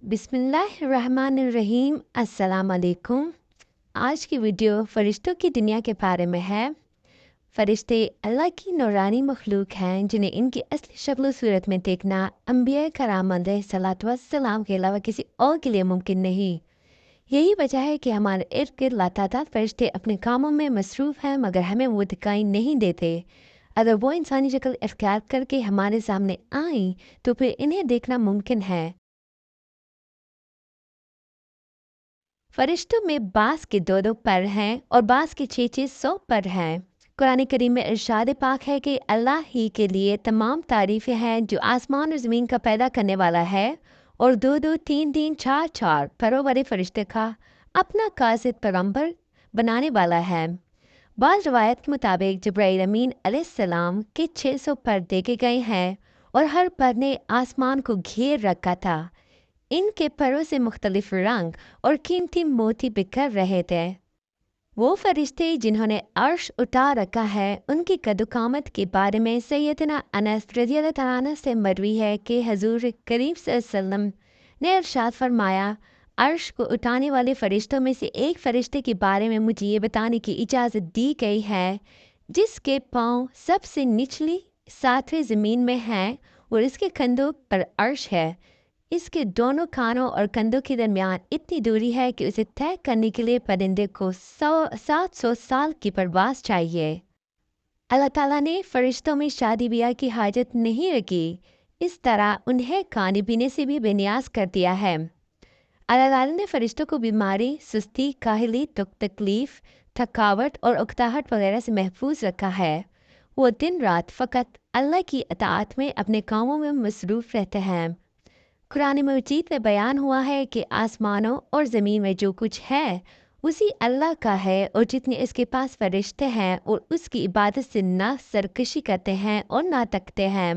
बिस्मिल्लाहिर्रहमानिर्रहीम। अस्सलाम वालेकुम। आज की वीडियो फ़रिश्तों की दुनिया के बारे में है। फ़रिश्ते अल्लाह की नूरानी मखलूक हैं जिन्हें इनकी असली शक्ल सूरत में देखना अंबिया कराम अलैहिस्सलाम के अलावा किसी और के लिए मुमकिन नहीं। यही वजह है कि हमारे इर्द गिर्द लातादाद फ़रिश्ते अपने कामों में मसरूफ़ हैं, मगर हमें वो दिखाई नहीं देते। अगर वो इंसानी शक्ल इख्तियार करके हमारे सामने आएँ तो फिर इन्हें देखना मुमकिन है। फरिश्तों में बास के दो पर हैं और बास के 6-6 पर हैं। कुरान करीम में इरशाद पाक है कि अल्लाह ही के लिए तमाम तारीफ़ें हैं जो आसमान और ज़मीन का पैदा करने वाला है और 2-2, 3-3, 4-4 परों वाले फरिश्ते का अपना कासिद पैगंबर बनाने वाला है। बाज़ रवायत के मुताबिक जिब्राईल अमीन अलैहिस्सलाम के 600 पर देखे गए हैं और हर पर ने आसमान को घेर रखा था। इनके परों से मुख्तलिफ रंग और कीमती मोती बिखर रहे थे। वो फरिश्ते जिन्होंने अर्श उठा रखा है, उनकी कदुकामत के बारे में सैयदना अनस रज़ियल्लाहु तआला अन्हु से मरवी है कि हजूर करीम सल्लल्लाहु अलैहि वसल्लम ने इरशाद फरमाया, अर्श को उठाने वाले फरिश्तों में से एक फरिश्ते के बारे में मुझे ये बताने की इजाज़त दी गई है जिसके पाँव सबसे निचली 7वें ज़मीन में हैं और इसके कंधों पर अर्श है। इसके दोनों कानों और कंधों के दरमियान इतनी दूरी है कि उसे तय करने के लिए परिंदे को 700 साल की परवास चाहिए। अल्लाह ताला ने फरिश्तों में शादी ब्याह की हाजत नहीं रखी, इस तरह उन्हें खाने पीने से भी बेनियाज कर दिया है। अल्लाह ताला ने फरिश्तों को बीमारी, सुस्ती, काहली, तकलीफ, थकावट और उकताहट वगैरह से महफूज रखा है। वो दिन रात फ़कत अल्लाह की अताअत में अपने कामों में मसरूफ़ रहते हैं। कुरान मजीद में बयान हुआ है कि आसमानों और ज़मीन में जो कुछ है उसी अल्लाह का है और जितने इसके पास फरिश्ते हैं और उसकी इबादत से ना सरकशी करते हैं और ना तकते हैं।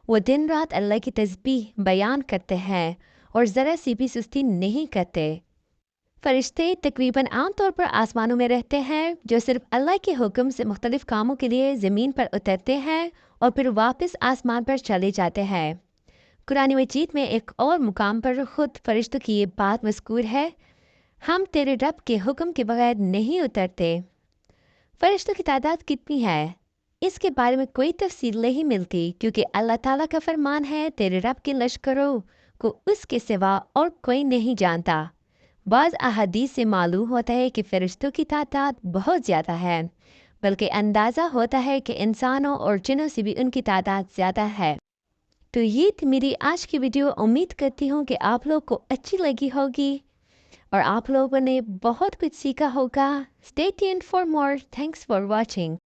वो दिन रात अल्लाह की तस्बीह बयान करते हैं और ज़रा सी भी सुस्ती नहीं करते। फरिश्ते तकरीबन आम तौर पर आसमानों में रहते हैं जो सिर्फ अल्लाह के हुक्म से मुख्तलिफ कामों के लिए ज़मीन पर उतरते हैं और फिर वापस आसमान पर चले जाते हैं। कुरान मजीद में एक और मुकाम पर खुद फरिश्तों की ये बात मज़कूर है, हम तेरे रब के हुक्म के बगैर नहीं उतरते। फरिश्तों की तादाद कितनी है इसके बारे में कोई तफसील नहीं मिलती, क्योंकि अल्लाह ताला का फरमान है, तेरे रब के लश्करों को उसके सिवा और कोई नहीं जानता। बाज़ अहादीस से मालूम होता है कि फरिश्तों की तादाद बहुत ज़्यादा है, बल्कि अंदाज़ा होता है कि इंसानों और जिन्नों से भी उनकी तादाद ज़्यादा है। तो ये थी मेरी आज की वीडियो। उम्मीद करती हूँ कि आप लोग को अच्छी लगी होगी और आप लोगों ने बहुत कुछ सीखा होगा। Stay tuned for more. Thanks for watching.